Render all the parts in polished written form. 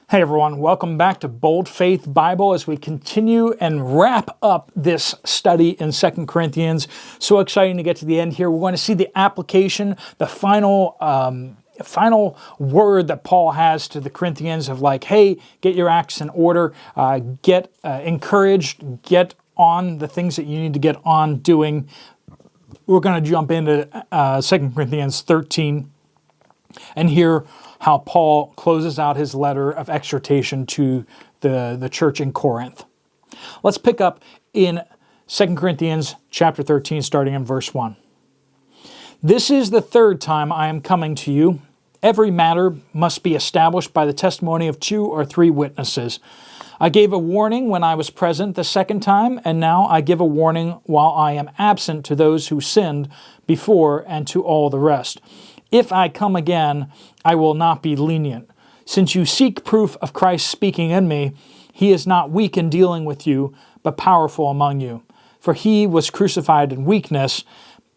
Hey everyone, welcome back to Bold Faith Bible as we continue and wrap up this study in 2 Corinthians. So exciting to get to the end here. We're going to see the application, the final word that Paul has to the Corinthians of like, hey, get your acts in order, get encouraged, get on the things that you need to get on doing. We're going to jump into 2 Corinthians 13 and hear how Paul closes out his letter of exhortation to the church in Corinth. Let's pick up in 2 Corinthians chapter 13, starting in verse 1. This is the third time I am coming to you. Every matter must be established by the testimony of 2 or 3 witnesses. I gave a warning when I was present the second time, and now I give a warning while I am absent to those who sinned before and to all the rest. If I come again, I will not be lenient. Since you seek proof of Christ speaking in me, he is not weak in dealing with you, but powerful among you. For he was crucified in weakness,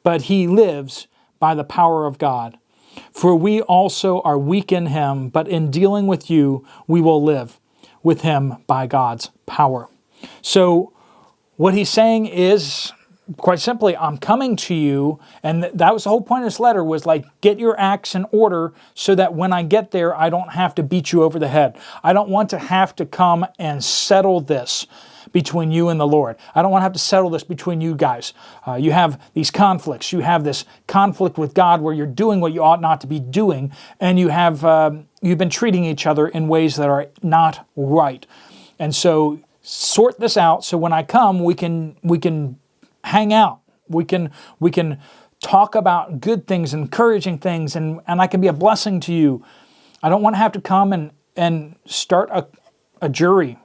but he lives by the power of God. For we also are weak in him, but in dealing with you, we will live with him by God's power. So what he's saying is, quite simply, I'm coming to you, and that was the whole point of this letter, was like, get your acts in order so that when I get there, I don't have to beat you over the head. I don't want to have to come and settle this between you and the Lord. I don't want to have to settle this between you guys. You have these conflicts. You have this conflict with God where you're doing what you ought not to be doing, and you've been treating each other in ways that are not right. And so sort this out so when I come, we can hang out. We can talk about good things, encouraging things, and I can be a blessing to you. I don't want to have to come and start a jury.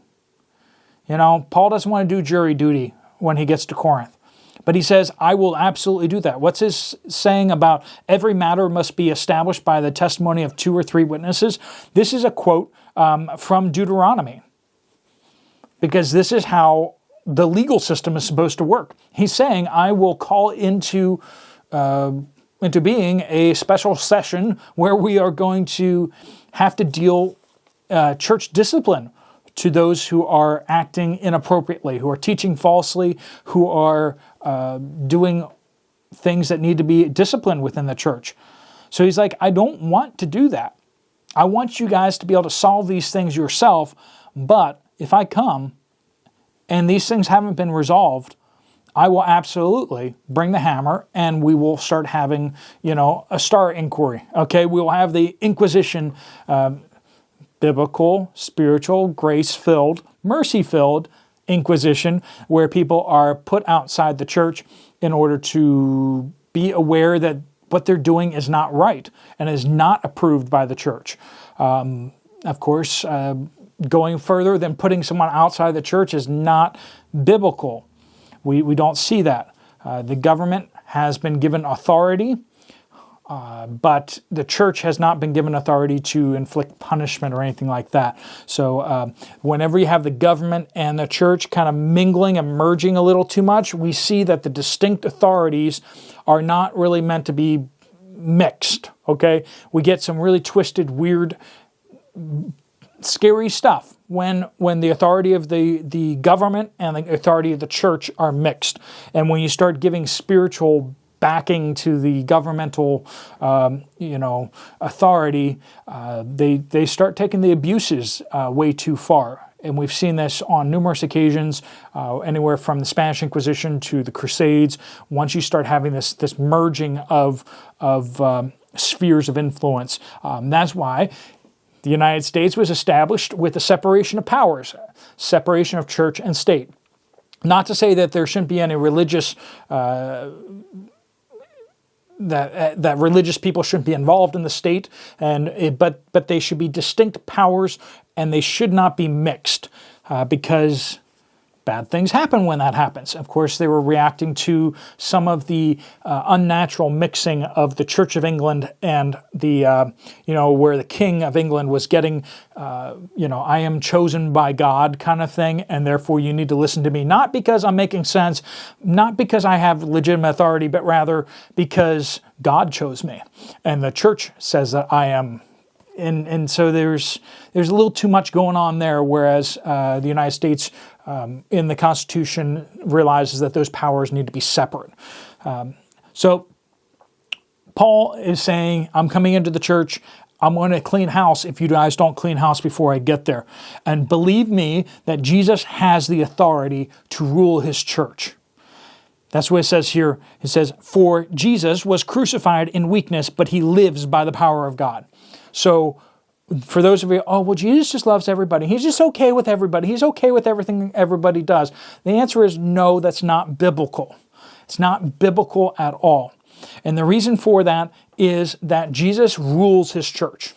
You know, Paul doesn't want to do jury duty when he gets to Corinth. But he says, I will absolutely do that. What's his saying about every matter must be established by the testimony of 2 or 3 witnesses? This is a quote from Deuteronomy, because this is how the legal system is supposed to work. He's saying, I will call into being a special session where we are going to have to deal church discipline to those who are acting inappropriately, who are teaching falsely, who are doing things that need to be disciplined within the church. So he's like, I don't want to do that. I want you guys to be able to solve these things yourself, but if I come and these things haven't been resolved, I will absolutely bring the hammer and we will start having, a star inquiry. Okay, we will have the Inquisition, biblical, spiritual, grace-filled, mercy-filled Inquisition, where people are put outside the church in order to be aware that what they're doing is not right and is not approved by the church. Of course, going further than putting someone outside the church is not biblical. We don't see that. The government has been given authority, but the church has not been given authority to inflict punishment or anything like that. So whenever you have the government and the church kind of mingling and merging a little too much, we see that the distinct authorities are not really meant to be mixed, okay? We get some really twisted, weird, scary stuff when the authority of the government and the authority of the church are mixed. And when you start giving spiritual backing to the governmental, authority, they start taking the abuses way too far. And we've seen this on numerous occasions, anywhere from the Spanish Inquisition to the Crusades. Once you start having this merging of spheres of influence, that's why the United States was established with a separation of powers, separation of church and state. Not to say that there shouldn't be any religious that religious people shouldn't be involved in the state, but they should be distinct powers, and they should not be mixed, because bad things happen when that happens. Of course, they were reacting to some of the unnatural mixing of the Church of England and where the King of England was getting, I am chosen by God kind of thing, and therefore you need to listen to me, not because I'm making sense, not because I have legitimate authority, but rather because God chose me. And the church says that I am And so there's a little too much going on there, whereas the United States in the Constitution realizes that those powers need to be separate. So Paul is saying, I'm coming into the church, I'm going to clean house if you guys don't clean house before I get there. And believe me that Jesus has the authority to rule his church. That's what it says here. It says, for Jesus was crucified in weakness, but he lives by the power of God. So for those of you, oh, well, Jesus just loves everybody. He's just okay with everybody. He's okay with everything everybody does. The answer is no, that's not biblical. It's not biblical at all. And the reason for that is that Jesus rules his church.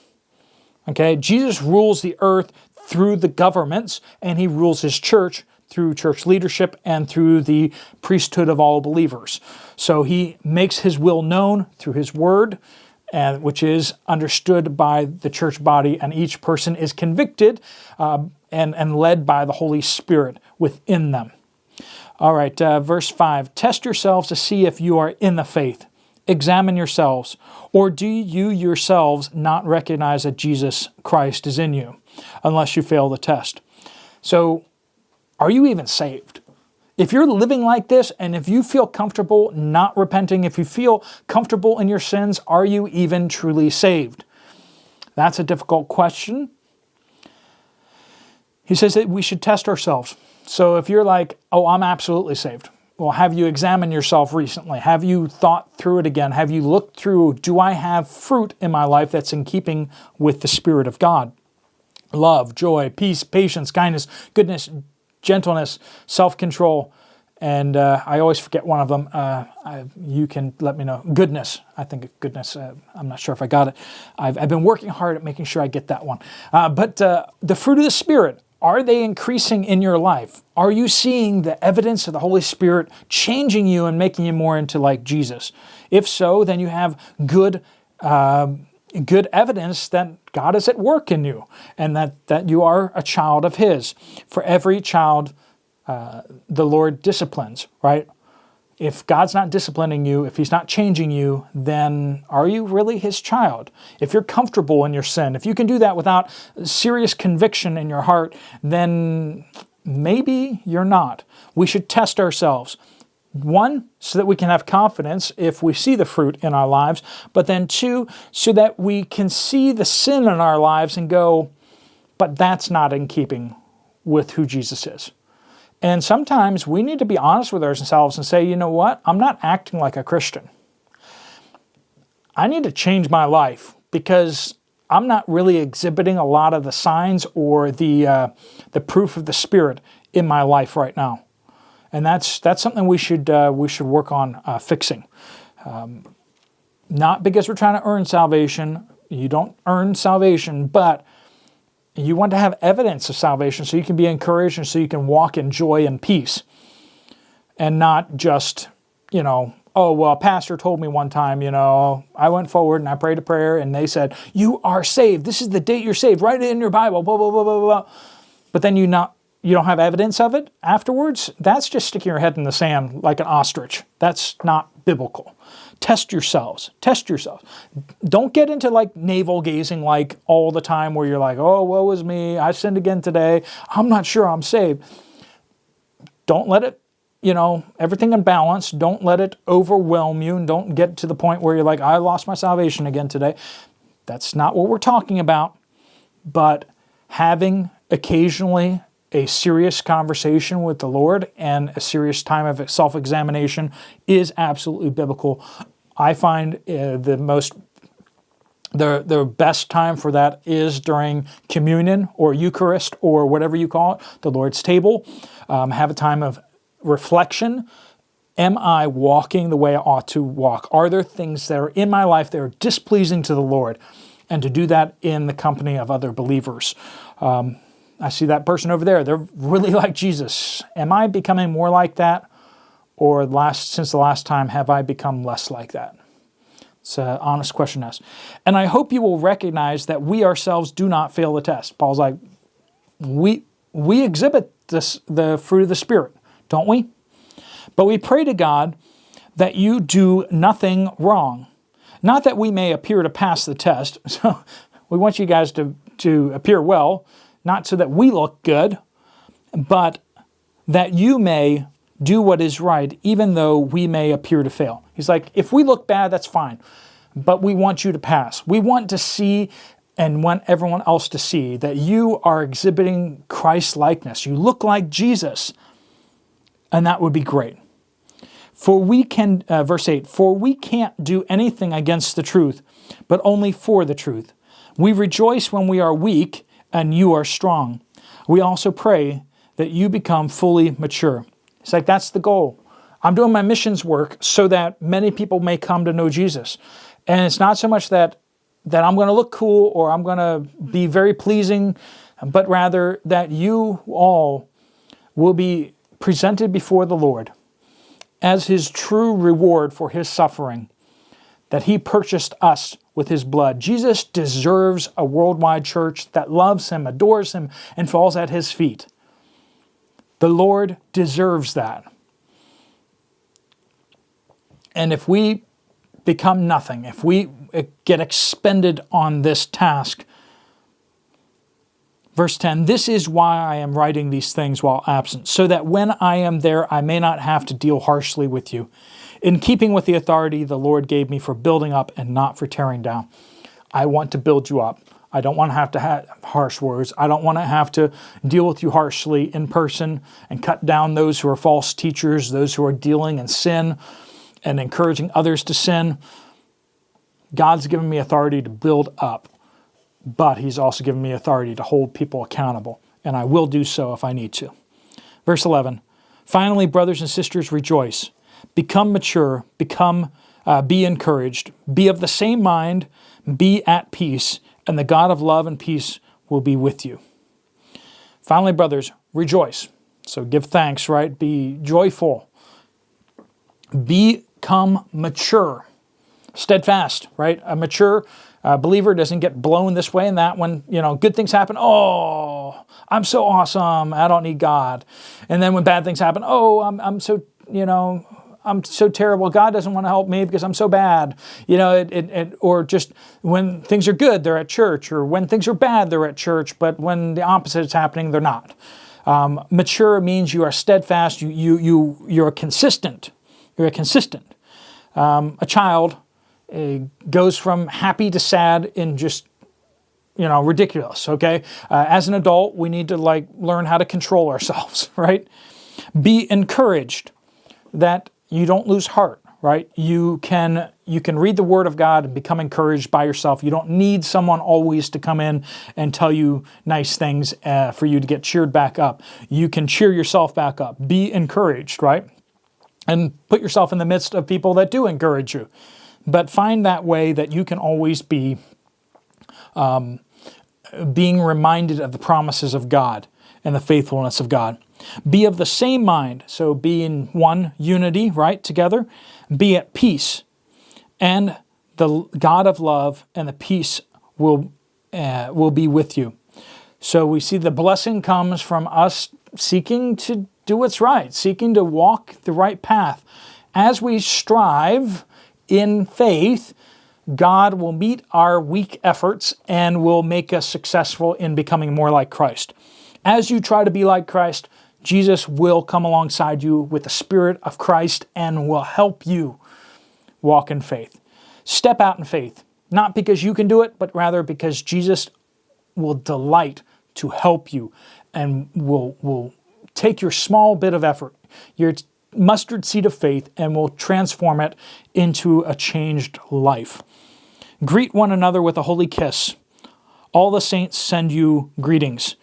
Okay, Jesus rules the earth through the governments, and he rules his church through church leadership and through the priesthood of all believers. So he makes his will known through his word, which is understood by the church body, and each person is convicted and led by the Holy Spirit within them. All right, verse 5, test yourselves to see if you are in the faith. Examine yourselves. Or do you yourselves not recognize that Jesus Christ is in you, unless you fail the test? So, are you even saved? If you're living like this, and if you feel comfortable not repenting, if you feel comfortable in your sins, are you even truly saved? That's a difficult question. He says that we should test ourselves. So if you're like, oh, I'm absolutely saved. Well, have you examined yourself recently? Have you thought through it again? Have you looked through, do I have fruit in my life that's in keeping with the Spirit of God? Love, joy, peace, patience, kindness, goodness, gentleness, self-control, and I always forget one of them. You can let me know. Goodness. I think goodness. I'm not sure if I got it. I've been working hard at making sure I get that one. But the fruit of the Spirit, are they increasing in your life? Are you seeing the evidence of the Holy Spirit changing you and making you more into like Jesus? If so, then you have good evidence that God is at work in you and that you are a child of his. For every child, the Lord disciplines, right? If God's not disciplining you, if he's not changing you, then are you really his child? If you're comfortable in your sin, if you can do that without serious conviction in your heart, then maybe you're not. We should test ourselves. One, so that we can have confidence if we see the fruit in our lives, but then two, so that we can see the sin in our lives and go, but that's not in keeping with who Jesus is. And sometimes we need to be honest with ourselves and say, you know what? I'm not acting like a Christian. I need to change my life because I'm not really exhibiting a lot of the signs or the proof of the Spirit in my life right now. And that's something we should work on fixing. Not because we're trying to earn salvation. You don't earn salvation, but you want to have evidence of salvation so you can be encouraged and so you can walk in joy and peace. And not just, oh, well, a pastor told me one time, I went forward and I prayed a prayer and they said, you are saved. This is the date you're saved. Write it in your Bible, blah, blah, blah, blah, blah. But then you don't have evidence of it afterwards. That's just sticking your head in the sand like an ostrich. That's not biblical. Test yourselves. Test yourselves. Don't get into like navel gazing like all the time where you're like, oh, woe is me. I sinned again today. I'm not sure I'm saved. Don't let it, everything in balance. Don't let it overwhelm you. And don't get to the point where you're like, I lost my salvation again today. That's not what we're talking about. But having occasionally a serious conversation with the Lord and a serious time of self-examination is absolutely biblical. I find the best time for that is during communion or Eucharist or whatever you call it, the Lord's table. Have a time of reflection. Am I walking the way I ought to walk? Are there things that are in my life that are displeasing to the Lord? And to do that in the company of other believers. I see that person over there. They're really like Jesus. Am I becoming more like that? Or since the last time, have I become less like that? It's an honest question to ask. And I hope you will recognize that we ourselves do not fail the test. Paul's like, we exhibit the fruit of the Spirit, don't we? But we pray to God that you do nothing wrong. Not that we may appear to pass the test. So We want you guys to appear well, not so that we look good, but that you may do what is right, even though we may appear to fail. He's like, if we look bad, that's fine, but we want you to pass. We want to see and want everyone else to see that you are exhibiting Christ-likeness. You look like Jesus, and that would be great. For we can, verse 8, for we can't do anything against the truth, but only for the truth. We rejoice when we are weak, and you are strong. We also pray that you become fully mature. It's like, that's the goal. I'm doing my missions work so that many people may come to know Jesus. And it's not so much that I'm going to look cool or I'm going to be very pleasing, but rather that you all will be presented before the Lord as His true reward for His suffering, that He purchased us with His blood. Jesus deserves a worldwide church that loves Him, adores Him, and falls at His feet. The Lord deserves that. And if we become nothing, if we get expended on this task, verse 10, this is why I am writing these things while absent, so that when I am there, I may not have to deal harshly with you, in keeping with the authority the Lord gave me for building up and not for tearing down. I want to build you up. I don't want to have harsh words. I don't want to have to deal with you harshly in person and cut down those who are false teachers, those who are dealing in sin and encouraging others to sin. God's given me authority to build up, but He's also given me authority to hold people accountable, and I will do so if I need to. Verse 11, finally, brothers and sisters, rejoice. Become mature, be encouraged, be of the same mind, be at peace, and the God of love and peace will be with you. Finally, brothers, rejoice. So give thanks, right? Be joyful. Become mature. Steadfast, right? A mature believer doesn't get blown this way and that when, good things happen. Oh, I'm so awesome. I don't need God. And then when bad things happen, I'm so, I'm so terrible. God doesn't want to help me because I'm so bad. Or just when things are good, they're at church, or when things are bad, they're at church, but when the opposite is happening, they're not. Mature means you are steadfast. You're consistent. You're consistent. A child goes from happy to sad in just, ridiculous, okay? As an adult, we need to learn how to control ourselves, right? Be encouraged that you don't lose heart, right? You can read the Word of God and become encouraged by yourself. You don't need someone always to come in and tell you nice things for you to get cheered back up. You can cheer yourself back up. Be encouraged, right? And put yourself in the midst of people that do encourage you. But find that way that you can always be being reminded of the promises of God and the faithfulness of God. Be of the same mind, so be in one unity, right, together. Be at peace, and the God of love and the peace will be with you. So we see the blessing comes from us seeking to do what's right, seeking to walk the right path. As we strive in faith, God will meet our weak efforts and will make us successful in becoming more like Christ. As you try to be like Christ, Jesus will come alongside you with the Spirit of Christ and will help you walk in faith. Step out in faith, not because you can do it, but rather because Jesus will delight to help you and will take your small bit of effort, your mustard seed of faith, and will transform it into a changed life. Greet one another with a holy kiss. All the saints send you greetings.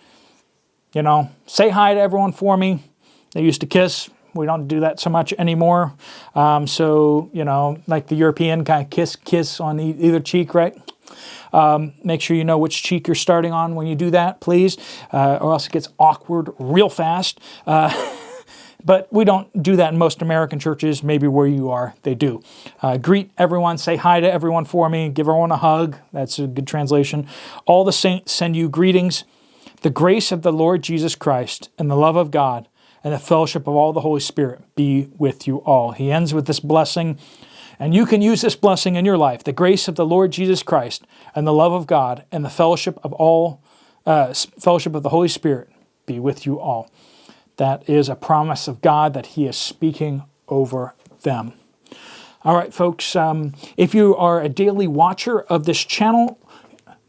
Say hi to everyone for me. They used to kiss. We don't do that so much anymore. Like the European kind of kiss on either cheek, right? Make sure you know which cheek you're starting on when you do that, please, or else it gets awkward real fast. But we don't do that in most American churches. Maybe where you are, they do. Greet everyone, say hi to everyone for me, give everyone a hug. That's a good translation. All the saints send you greetings. The grace of the Lord Jesus Christ and the love of God and the fellowship of all the Holy Spirit be with you all. He ends with this blessing, And you can use this blessing in your life. The grace of the Lord Jesus Christ and the love of God and the fellowship of the Holy Spirit be with you all. That is a promise of God that He is speaking over them. All right, folks, if you are a daily watcher of this channel,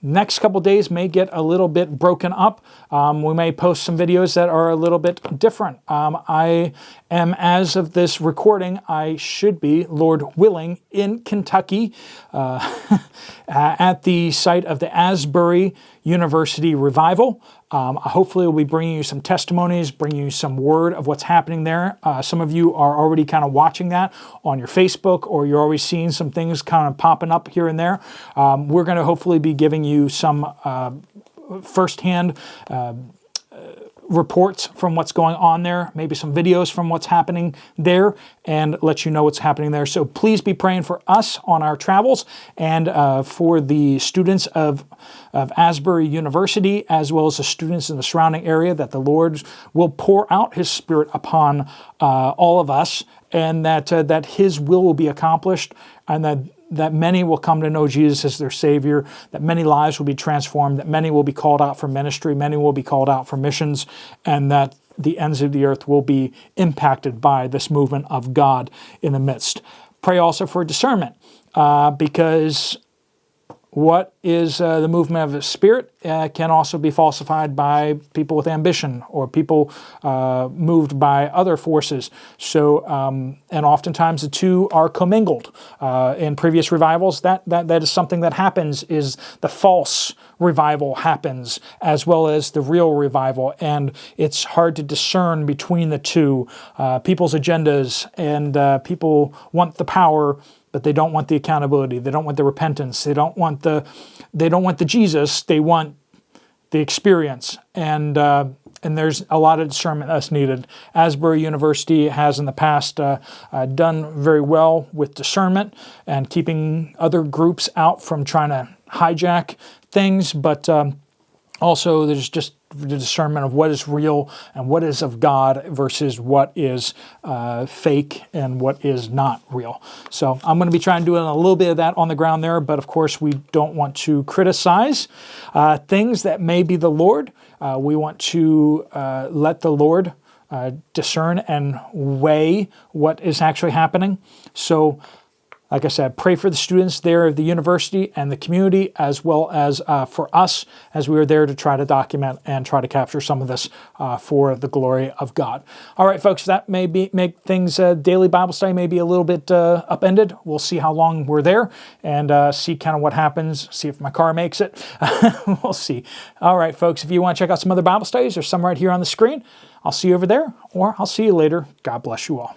next couple days may get a little bit broken up. We may post some videos that are a little bit different. I am, as of this recording, I should be, Lord willing, in Kentucky at the site of the Asbury University Revival. Hopefully we'll be bringing you some testimonies, bringing you some word of what's happening there. Some of you are already kind of watching that on your Facebook, or you're already seeing some things kind of popping up here and there. We're going to hopefully be giving you some firsthand reports from what's going on there, maybe some videos from what's happening there, and let you know what's happening there. So please be praying for us on our travels, and for the students of Asbury University, as well as the students in the surrounding area, that the Lord will pour out His Spirit upon all of us, and that His will be accomplished, and that many will come to know Jesus as their Savior, that many lives will be transformed, that many will be called out for ministry, many will be called out for missions, and that the ends of the earth will be impacted by this movement of God in the midst. Pray also for discernment, because what is the movement of the Spirit can also be falsified by people with ambition, or people moved by other forces. So, and oftentimes the two are commingled. In previous revivals, that is something that happens, is the false revival happens as well as the real revival, and it's hard to discern between the two. People's agendas, and people want the power, but they don't want the accountability. They don't want the repentance. They don't want the Jesus. They want the experience. And there's a lot of discernment that's needed. Asbury University has in the past done very well with discernment and keeping other groups out from trying to hijack things, but also there's just the discernment of what is real and what is of God versus what is fake and what is not real. So I'm going to be trying to do a little bit of that on the ground there, but of course we don't want to criticize things that may be the Lord. We want to let the Lord discern and weigh what is actually happening. So, like I said, pray for the students there at the university and the community, as well as for us, as we are there to try to document and try to capture some of this for the glory of God. All right, folks, that may make things, daily Bible study may be a little bit upended. We'll see how long we're there and see kind of what happens, see if my car makes it. We'll see. All right, folks, if you want to check out some other Bible studies, there's some right here on the screen. I'll see you over there, or I'll see you later. God bless you all.